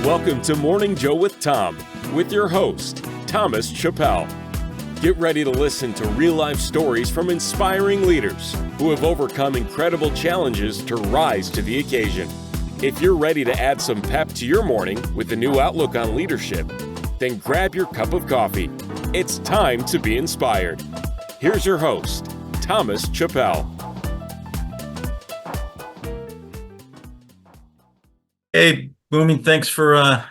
Welcome to Morning Joe with Tom, with your host, Thomas Chappell. Get ready to listen to real-life stories from inspiring leaders who have overcome incredible challenges to rise to the occasion. If you're ready to add some pep to your morning with a new outlook on leadership, then grab your cup of coffee. It's time to be inspired. Here's your host, Thomas Chappell. Hey, Boomy, thanks for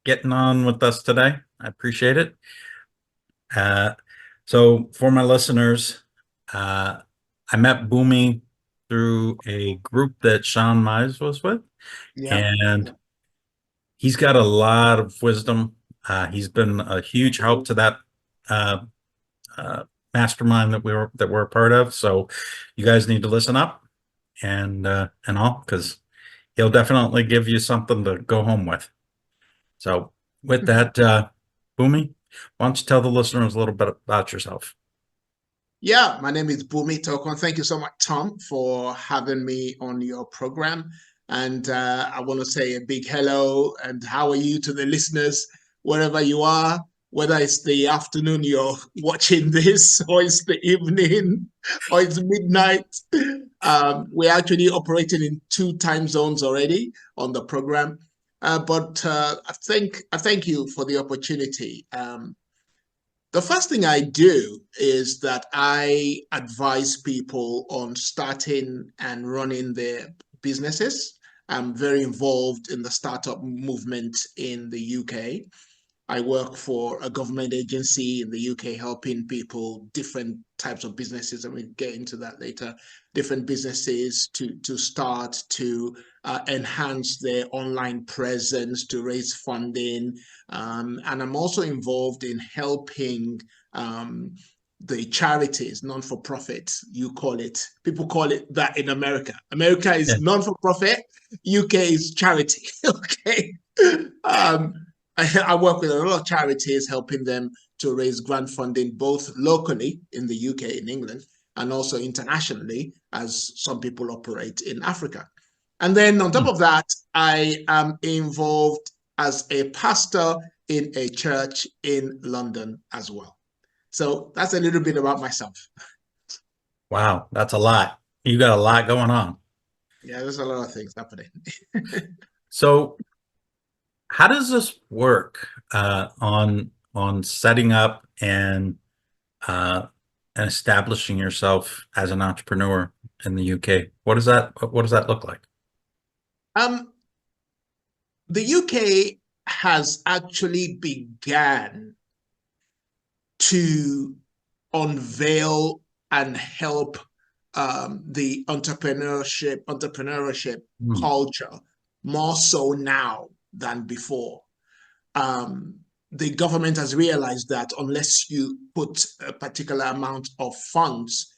getting on with us today. I appreciate it. So for my listeners, I met Boomy through a group that Sean Mize was with, and he's got a lot of wisdom. He's been a huge help to that mastermind that we're a part of. So you guys need to listen up and all, because he'll definitely give you something to go home with. So with that, Boomy, why don't you tell the listeners a little bit about yourself? Yeah, my name is Boomy Tokan. Thank you so much, Tom, for having me on your program. And I want to say a big hello and how are you to the listeners, wherever you are, whether it's the afternoon you're watching this, or it's the evening, or it's midnight. We're actually operating in 2 time zones already on the program. But I thank you for the opportunity. The first thing I do is that I advise people on starting and running their businesses. I'm very involved in the startup movement in the UK. I work for a government agency in the UK helping people, different types of businesses, and we'll get into that later, different businesses to start, to enhance their online presence, to raise funding. And I'm also involved in helping the charities, non-for-profit, you call it. People call it that in America. America is non-for-profit, UK is charity, okay? I work with a lot of charities, helping them to raise grant funding, both locally in the UK, in England, and also internationally, as some people operate in Africa. And then on top of that, I am involved as a pastor in a church in London as well. So that's a little bit about myself. Wow, that's a lot. You got a lot going on. Yeah, there's a lot of things happening. So how does this work on setting up and establishing yourself as an entrepreneur in the UK? What does that look like? The UK has actually began to unveil and help the entrepreneurship culture more so now than before. The government has realized that unless you put a particular amount of funds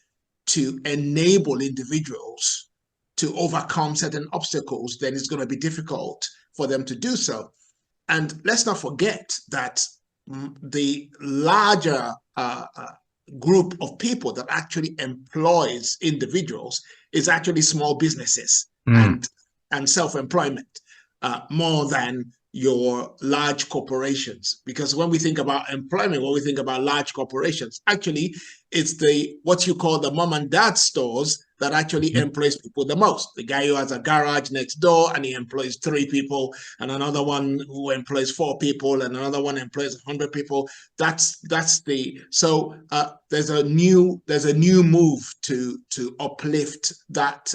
to enable individuals to overcome certain obstacles, then it's going to be difficult for them to do so. And let's not forget that the larger group of people that actually employs individuals is actually small businesses and self-employment, more than your large corporations. Because when we think about employment, when we think about large corporations, actually it's what you call the mom and dad stores that actually employs people the most. The guy who has a garage next door and he employs 3 people, and another one who employs 4 people, and another one employs 100 people. There's a new move to uplift that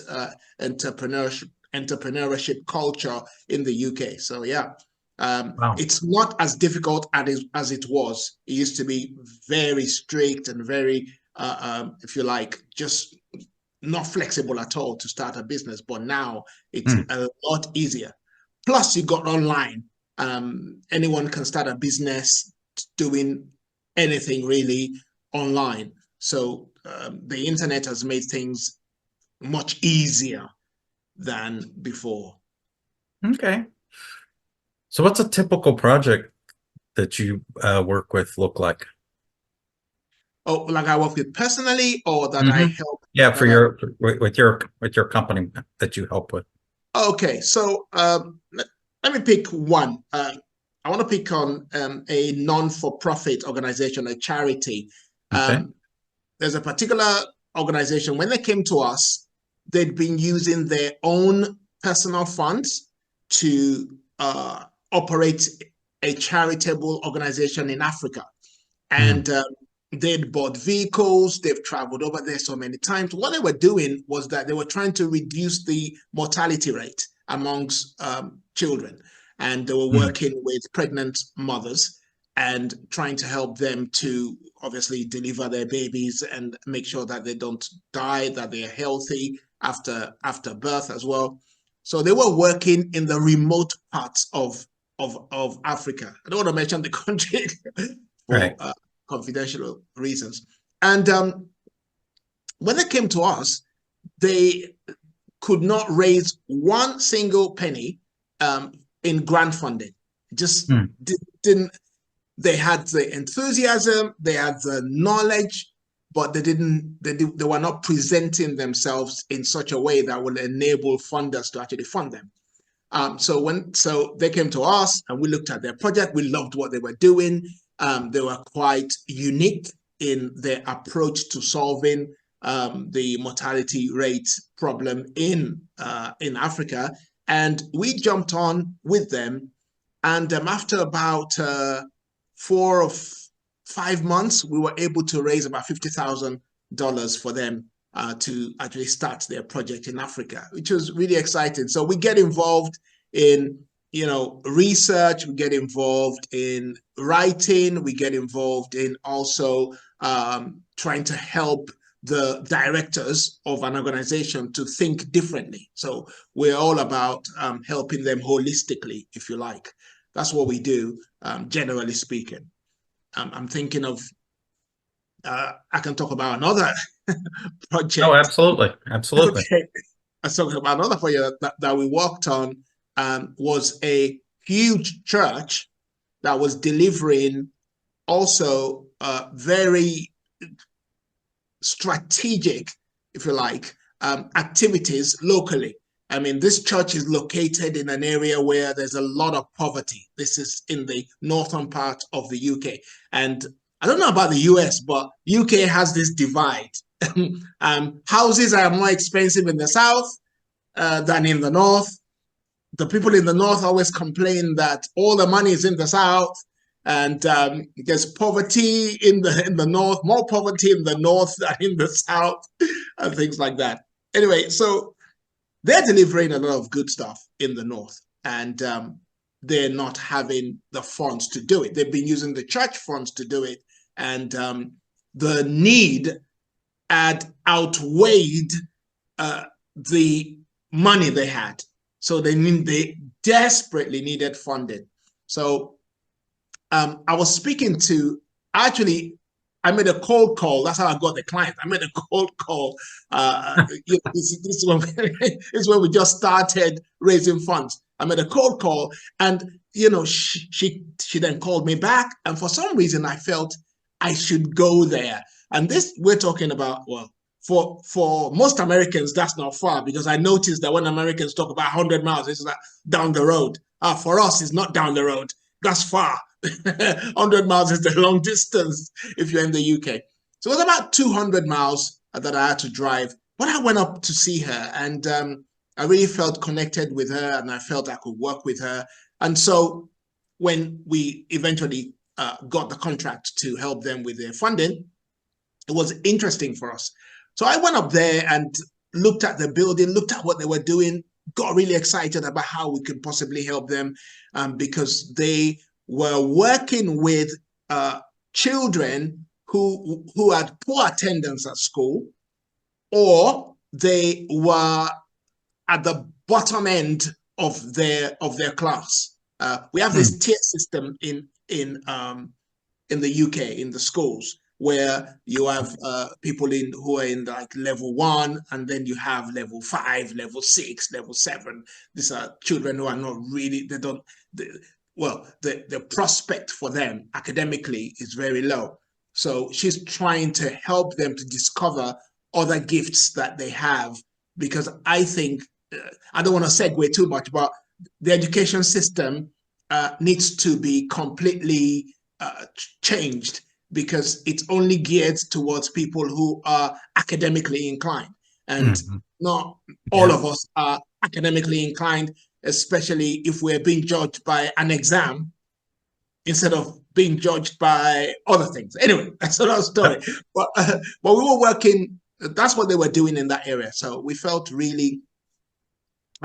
entrepreneurship culture in the UK. So yeah. Wow. It's not as difficult as it was. It used to be very strict and very, if you like, just not flexible at all to start a business. But now it's a lot easier. Plus, you got online. Anyone can start a business doing anything really online. So the internet has made things much easier than before. Okay. So what's a typical project that you work with look like? Oh, like I work with personally, or that I help? Yeah, with your company that you help with. Okay, so let me pick one. I want to pick on a non-for-profit organization, a charity. Okay. There's a particular organization, when they came to us, they'd been using their own personal funds to operate a charitable organization in Africa. And they'd bought vehicles, they've traveled over there so many times. What they were doing was that they were trying to reduce the mortality rate amongst children. And they were working with pregnant mothers and trying to help them to obviously deliver their babies and make sure that they don't die, that they are healthy after birth as well. So they were working in the remote parts of Africa. I don't want to mention the country for confidential reasons. And when they came to us, they could not raise one single penny in grant funding. Just didn't. They had the enthusiasm, they had the knowledge, but they were not presenting themselves in such a way that will enable funders to actually fund them. So they came to us and we looked at their project. We loved what they were doing. They were quite unique in their approach to solving the mortality rate problem in Africa. And we jumped on with them. And after about 4 or 5 months, we were able to raise about $50,000 for them to actually start their project in Africa, which was really exciting. So we get involved in, research, we get involved in writing, we get involved in also trying to help the directors of an organization to think differently. So we're all about helping them holistically, if you like. That's what we do, generally speaking. I'm thinking of, I can talk about another project. Oh, absolutely. Absolutely. Okay. I was talking about another project that we worked on, was a huge church that was delivering also very strategic, if you like, activities locally. I mean, this church is located in an area where there's a lot of poverty. This is in the northern part of the UK. And I don't know about the US, but UK has this divide. Houses are more expensive in the south than in the north. The people in the north always complain that all the money is in the south, and there's poverty in the north, more poverty in the north than in the south, and things like that. Anyway, so they're delivering a lot of good stuff in the north, and they're not having the funds to do it. They've been using the church funds to do it, and the need had outweighed the money they had. So they desperately needed funding. So I was speaking to, actually, I made a cold call. That's how I got the client. I made a cold call. This is when we just started raising funds. I made a cold call, and she then called me back. And for some reason, I felt I should go there. And this we're talking about. Well, for most Americans, that's not far, because I noticed that when Americans talk about 100 miles, it's like down the road. For us, it's not down the road. That's far. 100 miles is the long distance if you're in the UK. So it was about 200 miles that I had to drive. But I went up to see her, and I really felt connected with her, and I felt I could work with her. And so when we eventually got the contract to help them with their funding, it was interesting for us. So I went up there and looked at the building, looked at what they were doing, got really excited about how we could possibly help them, because they were working with children who had poor attendance at school, or they were at the bottom end of their class. We have this tier system in the UK, in the schools, where you have people who are in like level 1, and then you have level 5, level 6, level 7. These are children who are not really, the prospect for them academically is very low. So she's trying to help them to discover other gifts that they have, because I think, I don't want to segue too much, but the education system needs to be completely changed, because it's only geared towards people who are academically inclined. And not all of us are academically inclined, especially if we're being judged by an exam instead of being judged by other things. Anyway, that's another story. But we were working, that's what they were doing in that area. So we felt really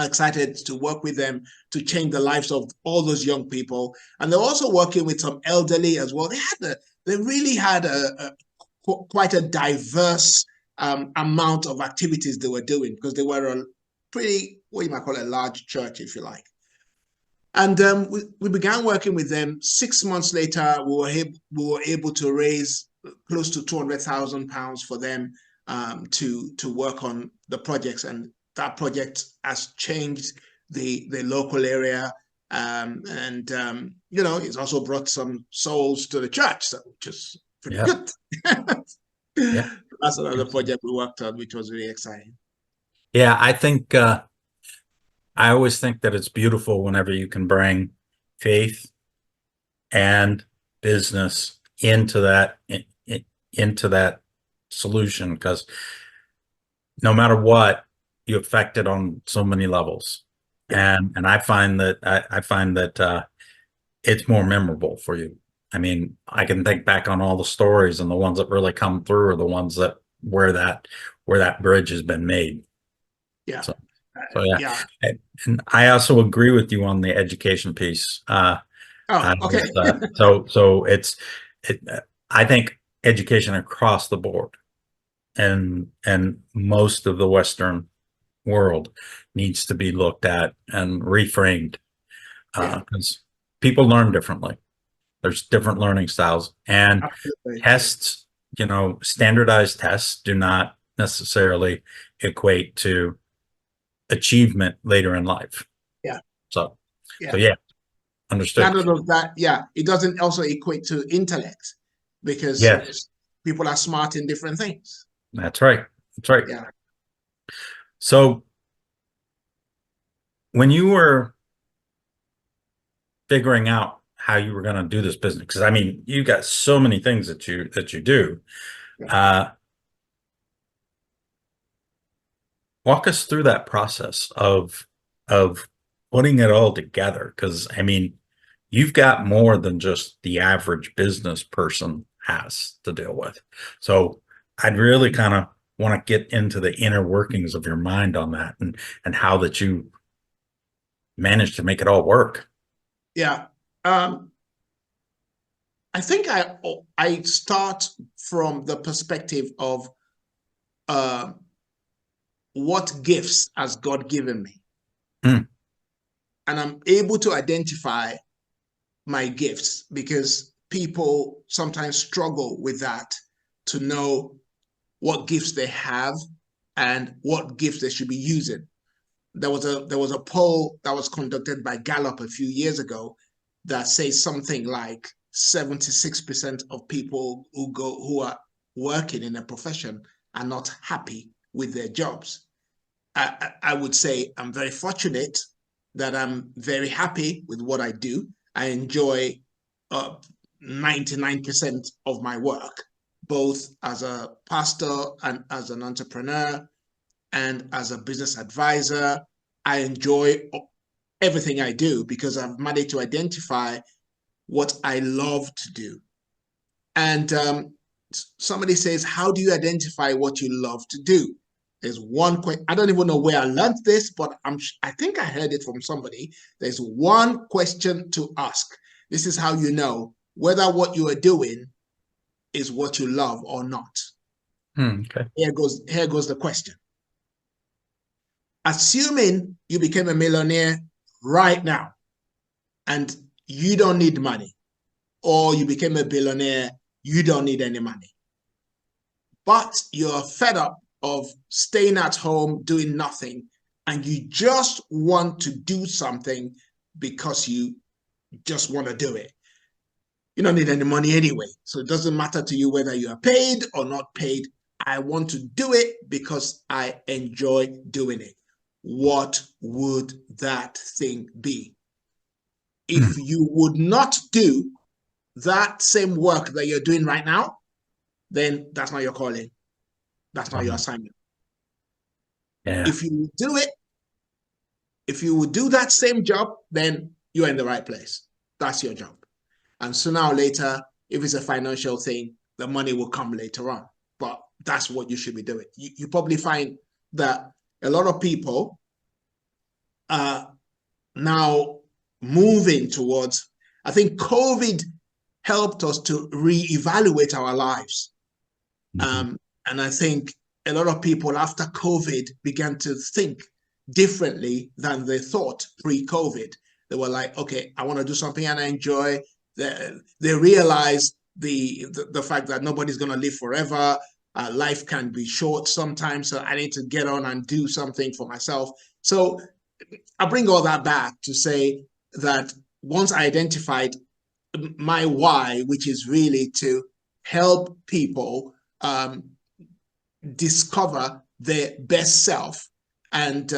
excited to work with them to change the lives of all those young people. And they're also working with some elderly as well. They really had quite a diverse amount of activities they were doing, because they were a pretty, what you might call a large church, if you like. And we began working with them. 6 months later, we were able to raise close to £200,000 for them to work on the projects. And that project has changed the local area. It's also brought some souls to the church, which is pretty good. That's another project we worked on, which was really exciting. Yeah, I think I always think that it's beautiful whenever you can bring faith and business into that solution, because no matter what, you affect it on so many levels. And I find that it's more memorable for you. I mean, I can think back on all the stories, and the ones that really come through are the ones that where that bridge has been made. Yeah. So and I also agree with you on the education piece. Okay. I think education across the board and most of the Western world needs to be looked at and reframed, because people learn differently. There's different learning styles, and tests, standardized tests do not necessarily equate to achievement later in life. So understood. None of that. It doesn't also equate to intellect, because people are smart in different things. That's right. So when you were figuring out how you were going to do this business, because I mean, you got so many things that you do. Walk us through that process of putting it all together, because I mean, you've got more than just the average business person has to deal with. So I'd really kind of want to get into the inner workings of your mind on that, and how that you managed to make it all work. I think I start from the perspective of what gifts has God given me, and I'm able to identify my gifts, because people sometimes struggle with that, to know what gifts they have and what gifts they should be using. There was a poll that was conducted by Gallup a few years ago that says something like 76% of people who are working in a profession are not happy with their jobs. I would say I'm very fortunate that I'm very happy with what I do. I enjoy 99% of my work, both as a pastor and as an entrepreneur and as a business advisor. I enjoy everything I do, because I've managed to identify what I love to do. And somebody says, how do you identify what you love to do? There's one question. I don't even know where I learned this, but I think I heard it from somebody. There's one question to ask. This is how you know whether what you are doing is what you love or not. Okay. Here goes the question. Assuming you became a millionaire right now and you don't need money, or you became a billionaire, you don't need any money, but you're fed up of staying at home doing nothing, and you just want to do something because you just want to do it. You don't need any money anyway, so it doesn't matter to you whether you are paid or not paid. I want to do it because I enjoy doing it. what would that thing be? If you would not do that same work that you're doing right now, then that's not your calling. That's not your assignment. Yeah. If you would do it, if you would do that same job, then you're in the right place. That's your job. And sooner or later, if it's a financial thing, the money will come later on. But that's what you should be doing. You probably find that a lot of people are now moving towards, I think COVID helped us to reevaluate our lives. And I think a lot of people after COVID began to think differently than they thought pre-COVID. They were like, okay, I want to do something and I enjoy. They realized the fact that nobody's going to live forever. Life can be short sometimes, so I need to get on and do something for myself. So I bring all that back to say that once I identified my why, which is really to help people discover their best self, and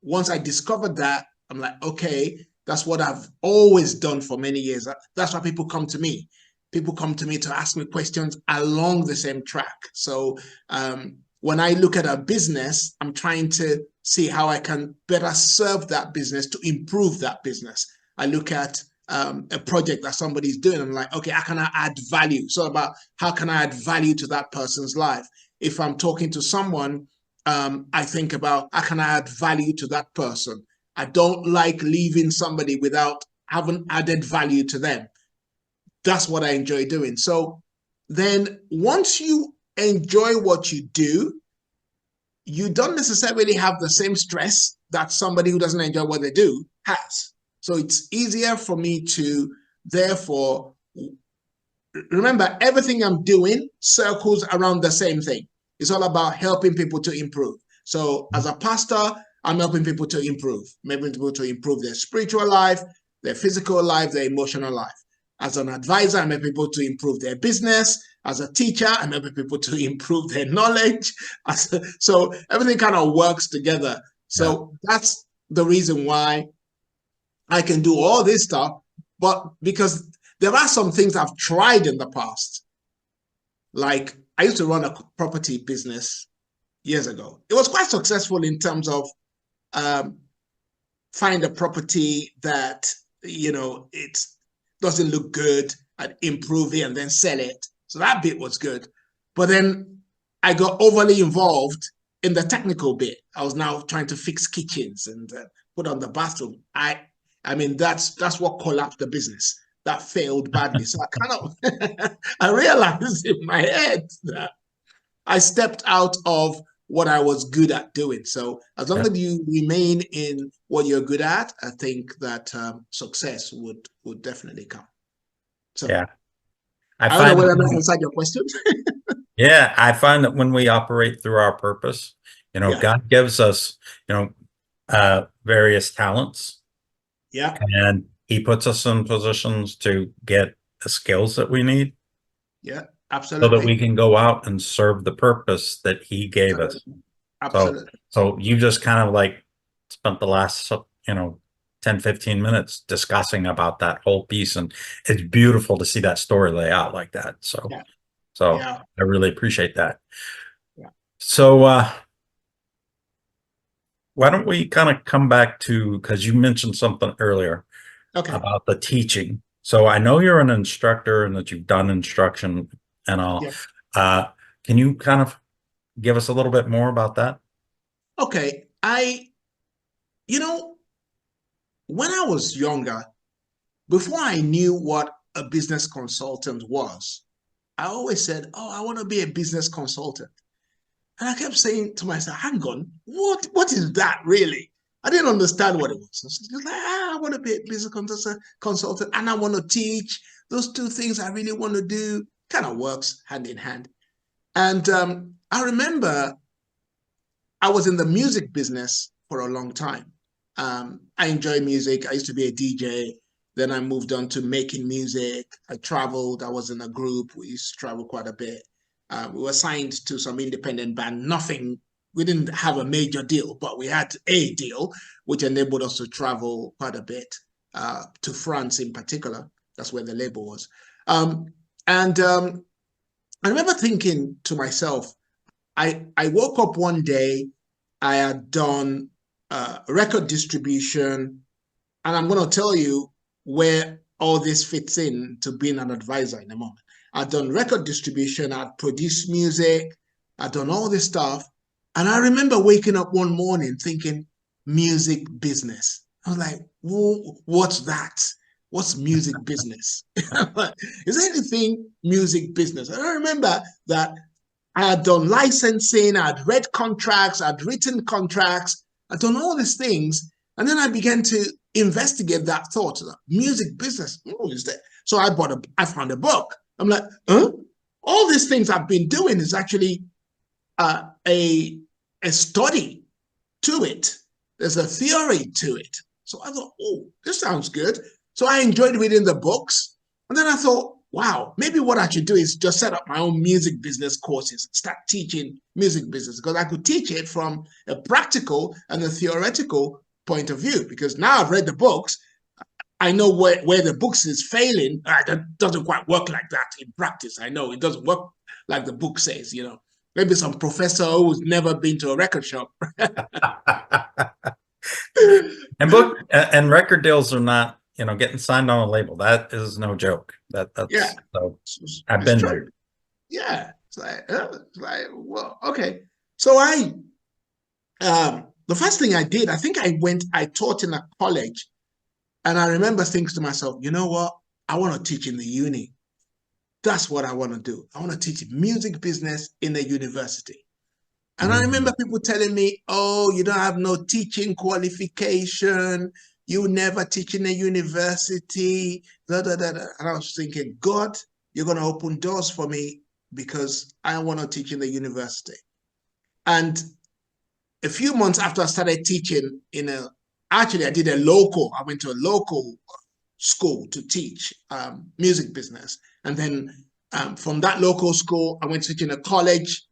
once I discovered that, I'm like, okay, that's what I've always done for many years. That's why people come to me. People come to me to ask me questions along the same track. So when I look at a business, I'm trying to see how I can better serve that business to improve that business. I look at a project that somebody's doing. I'm like, okay, how can I add value? So about how can I add value to that person's life? If I'm talking to someone, I think about how can I add value to that person? I don't like leaving somebody without having added value to them. That's what I enjoy doing. So then once you enjoy what you do, you don't necessarily have the same stress that somebody who doesn't enjoy what they do has. So it's easier for me to, therefore, remember, everything I'm doing circles around the same thing. It's all about helping people to improve. So as a pastor, I'm helping people to improve. I'm helping people to improve their spiritual life, their physical life, their emotional life. As an advisor, I'm helping people to improve their business. As a teacher, I'm helping people to improve their knowledge. So everything kind of works together. So that's the reason why I can do all this stuff, but because there are some things I've tried in the past. Like I used to run a property business years ago. It was quite successful in terms of find a property that, it doesn't look good and improve it and then sell it. So that bit was good. But then I got overly involved in the technical bit. I was now trying to fix kitchens and put on the bathroom. I mean, that's what collapsed the business. That failed badly. So I kind of, I realized in my head that I stepped out of what I was good at doing. So as long as you remain in what you're good at, I think that success would definitely come. So Yeah. I don't know whether that answered your question. Yeah, I find that when we operate through our purpose, God gives us, various talents. Yeah. And he puts us in positions to get the skills that we need. Yeah, absolutely. So that we can go out and serve the purpose that he gave us. Absolutely. So you just kind of like spent the last, 10, 15 minutes discussing about that whole piece. And it's beautiful to see that story lay out like that. So, I really appreciate that. Yeah. So, why don't we kind of come back to, because you mentioned something earlier about the teaching. So I know you're an instructor and that you've done instruction and all. Yeah. Can you kind of give us a little bit more about that? Okay. When I was younger, before I knew what a business consultant was, I always said, oh, I want to be a business consultant. And I kept saying to myself, hang on, what is that really? I didn't understand what it was. I was like, I want to be a business consultant and I want to teach. Those two things I really want to do kind of works hand in hand. And I remember I was in the music business for a long time. I enjoy music. I used to be a DJ. Then I moved on to making music. I traveled. I was in a group. We used to travel quite a bit. We were signed to some independent band, nothing we didn't have a major deal, but we had a deal which enabled us to travel quite a bit to France in particular. That's where the label was. And I remember thinking to myself, I woke up one day, I had done record distribution, and I'm going to tell you where all this fits in to being an advisor in a moment. I'd done record distribution, I'd produced music, I'd done all this stuff. And I remember waking up one morning thinking, music business. I was like, what's that? What's music business? Is there anything music business? And I remember that I had done licensing, I'd read contracts, I'd written contracts, I'd done all these things. And then I began to investigate that thought, music business. Is there? So I found a book. I'm like, huh? All these things I've been doing is actually a study to it. There's a theory to it. So I thought, oh, this sounds good. So I enjoyed reading the books. And then I thought, wow, maybe what I should do is just set up my own music business courses, start teaching music business, because I could teach it from a practical and a theoretical point of view. Because now I've read the books, I know where the books is failing. That doesn't quite work like that in practice. I know it doesn't work like the book says, Maybe some professor who's never been to a record shop. and record deals are not, getting signed on a label. That is no joke. That's yeah. So I've been there. Yeah. It's like, well, okay. So the first thing I did, I think I taught in a college, and I remember thinking to myself, you know what? I want to teach in the uni. That's what I want to do. I want to teach music business in a university. And I remember people telling me, oh, you don't have no teaching qualification. You never teach in a university. Da, da, da, da. And I was thinking, God, you're going to open doors for me because I want to teach in the university. And a few months after I started teaching I went to a local school to teach music business. And then from that local school, I went to teach in a college.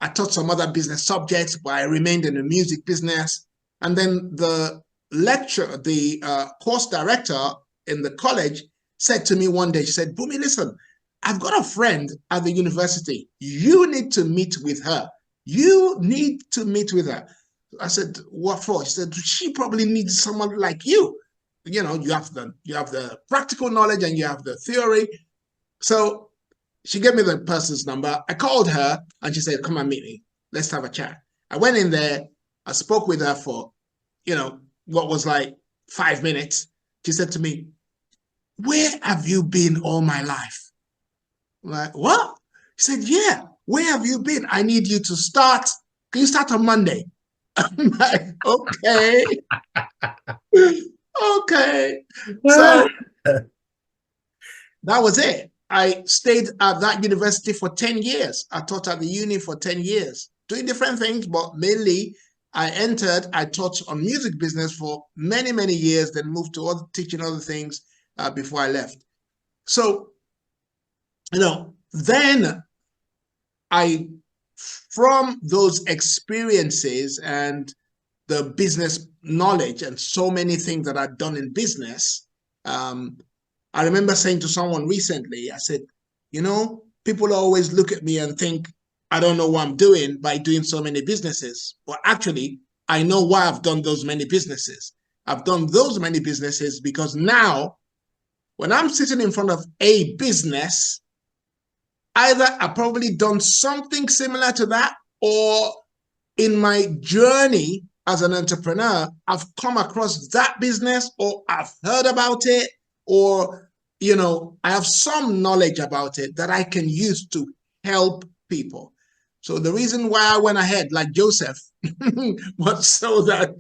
I taught some other business subjects, but I remained in the music business. And then the course director in the college said to me one day, she said, Boomy, listen, I've got a friend at the university. You need to meet with her. You need to meet with her. I said, what for? She said, she probably needs someone like you. You have the practical knowledge and you have the theory. So she gave me the person's number. I called her and she said, come and meet me. Let's have a chat. I went in there. I spoke with her for, what was like 5 minutes. She said to me, where have you been all my life? I'm like, what? She said, yeah, where have you been? I need you to start. Can you start on Monday? I'm like, okay. Okay. So that was it. I stayed at that university for 10 years. I taught at the uni for 10 years, doing different things, but mainly I taught on music business for many, many years, then moved to teaching other things before I left. So, then from those experiences and the business knowledge and so many things that I'd done in business, I remember saying to someone recently, I said, people always look at me and think I don't know what I'm doing by doing so many businesses. But actually, I know why I've done those many businesses. I've done those many businesses because now, when I'm sitting in front of a business, either I've probably done something similar to that, or in my journey as an entrepreneur, I've come across that business, or I've heard about it, or, I have some knowledge about it that I can use to help people. So the reason why I went ahead, like Joseph, was so that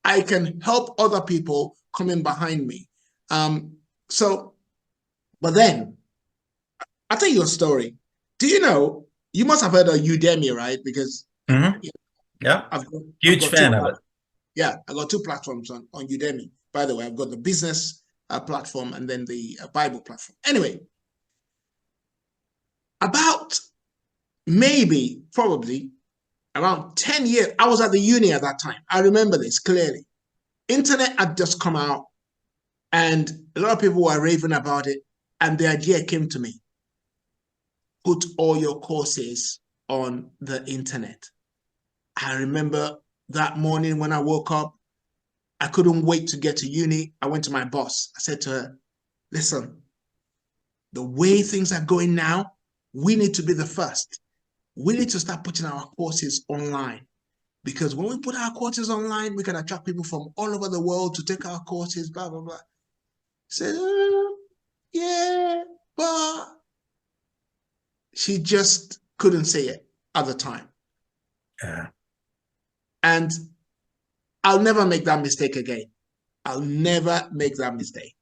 I can help other people coming behind me. But then, I'll tell you a story. Do you know, you must have heard of Udemy, right? Because yeah, huge fan of it. Yeah, I got 2 platforms on Udemy. By the way, I've got the business platform and then the Bible platform. Anyway, about probably around 10 years. I was at the uni at that time. I remember this clearly. Internet had just come out and a lot of people were raving about it. And the idea came to me. Put all your courses on the internet. I remember that morning when I woke up, I couldn't wait to get to uni. I went to my boss. I said to her, listen, the way things are going now, we need to be the first. We need to start putting our courses online, because when we put our courses online, we can attract people from all over the world to take our courses, blah, blah, blah. I said, yeah, but she just couldn't say it at the time. Yeah. And I'll never make that mistake again. I'll never make that mistake.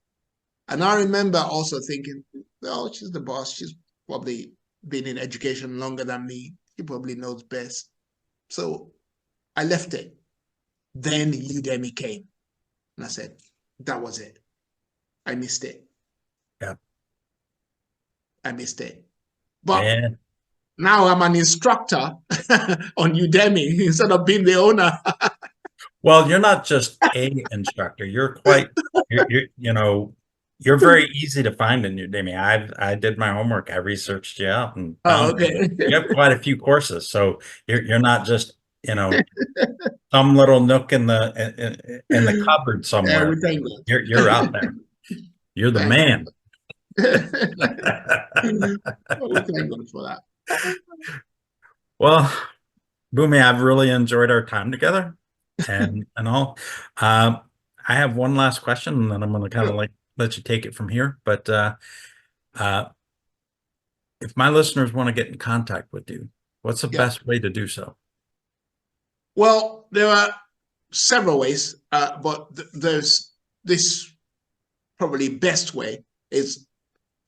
And I remember also thinking, oh, she's the boss. She's probably been in education longer than me. She probably knows best. So I left it. Then Udemy came. And I said, that was it. I missed it. Yeah. I missed it. But Man. now I'm an instructor on Udemy instead of being the owner. Well, you're not just a instructor. You're quite, you're very easy to find in Udemy. I did my homework. I researched you out and found okay. you have quite a few courses. So you're not just, some little nook in the cupboard somewhere. You're out there. You're the man. We thank God for that. Well, Boomy, I've really enjoyed our time together and all. I have one last question, and then I'm going to kind of let you take it from here. But if my listeners want to get in contact with you, what's the best way to do so? Well, there are several ways, but there's this probably best way is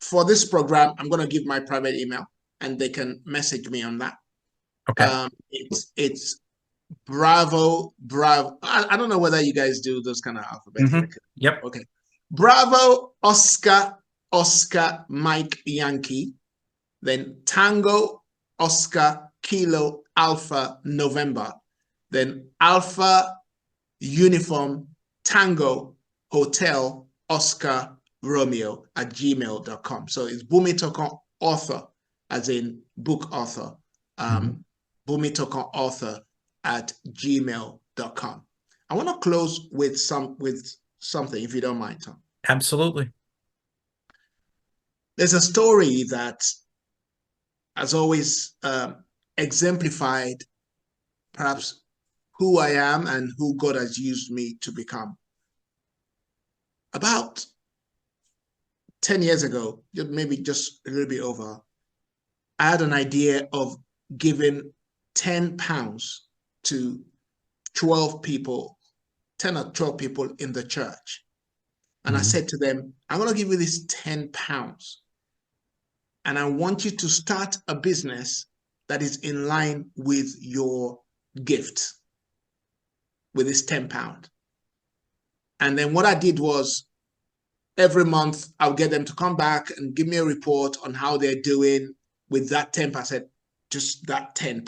for this program. I'm going to give my private email, and they can message me on that. Okay. It's Bravo. I don't know whether you guys do those kind of alphabets. Mm-hmm. Yep. Okay. Bravo, Oscar, Mike, Yankee. Then Tango, Oscar, Kilo, Alpha, November. Then Alpha, Uniform, Tango, Hotel, Oscar, Romeo at gmail.com. So it's Boomy Tokan author, as in book author. Boomy Tokan author at gmail.com. I want to close with something, if you don't mind, Tom. Absolutely. There's a story that has always exemplified perhaps who I am and who God has used me to become. About 10 years ago, maybe just a little bit over, I had an idea of giving £10 to 12 people, 10 or 12 people in the church. And I said to them, I'm going to give you this £10. And I want you to start a business that is in line with your gift, with this £10. And then what I did was every month I'll get them to come back and give me a report on how they're doing with that 10%, just that £10.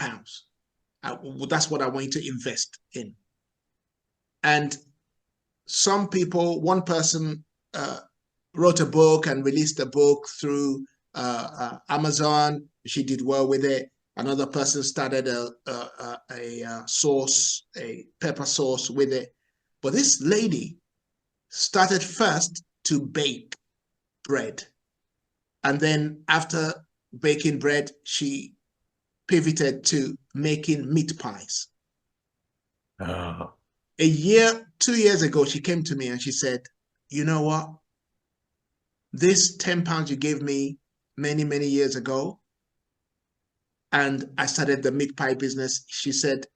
That's what I want you to invest in. And some people, one person wrote a book and released a book through Amazon. She did well with it. Another person started a sauce, a pepper sauce with it. But this lady started first to bake bread. And then after baking bread, she pivoted to making meat pies. A year, 2 years ago, she came to me and she said, you know what? This £10 you gave me many, many years ago, and I started the meat pie business. She said,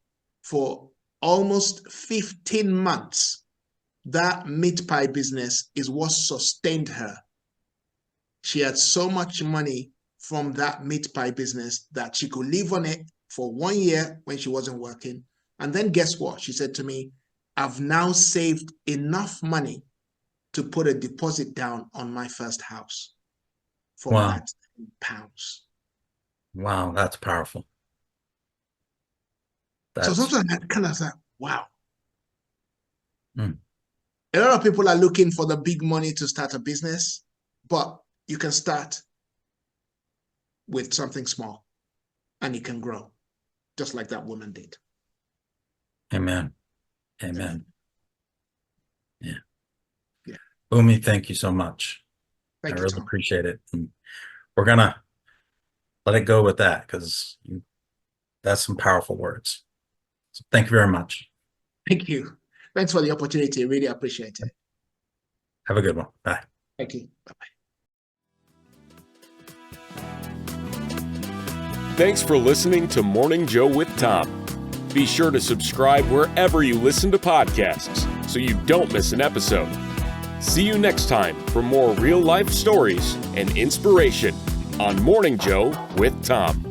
for almost 15 months, that meat pie business is what sustained her. She had so much money from that meat pie business that she could live on it for 1 year when she wasn't working. And then guess what? She said to me, I've now saved enough money to put a deposit down on my first house from that £10. Wow, that's powerful. So sometimes I kind of say, wow. Mm. A lot of people are looking for the big money to start a business, but you can start with something small and it can grow, just like that woman did. Amen. Amen. Yeah. Yeah. Boomy, thank you so much. I Thank you, really Tom. appreciate it. And we're gonna let it go with that because that's some powerful words. So thank you very much. Thank you. Thanks for the opportunity. Really appreciate it. Have a good one. Bye. Thank you. Bye-bye. Thanks for listening to Morning Joe with Tom. Be sure to subscribe wherever you listen to podcasts so you don't miss an episode. See you next time for more real-life stories and inspiration on Morning Joe with Tom.